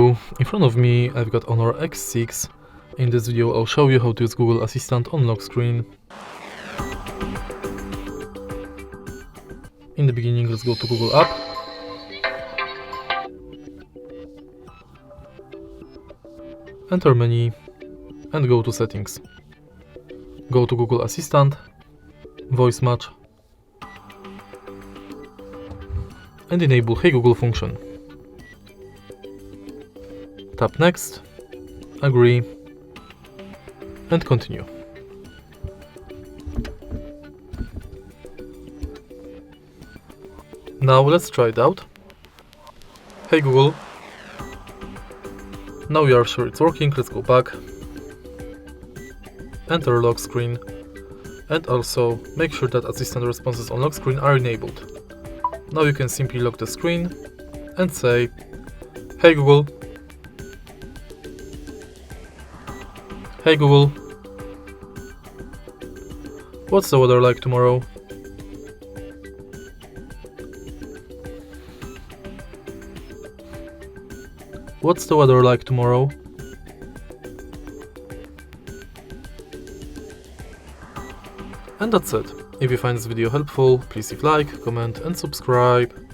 So in front of me I've got Honor X6. In this video I'll show you how to use Google Assistant on lock screen. In the beginning, let's go to Google app. Enter menu and go to settings. Go to Google Assistant, voice match, and enable Hey Google function. Tap next, agree, and continue. Now let's try it out. Hey Google. Now we are sure it's working, let's go back. Enter lock screen. And also make sure that assistant responses on lock screen are enabled. Now you can simply lock the screen and say, Hey Google. Hey Google. What's the weather like tomorrow? What's the weather like tomorrow? And that's it. If you find this video helpful, please leave like, comment and subscribe.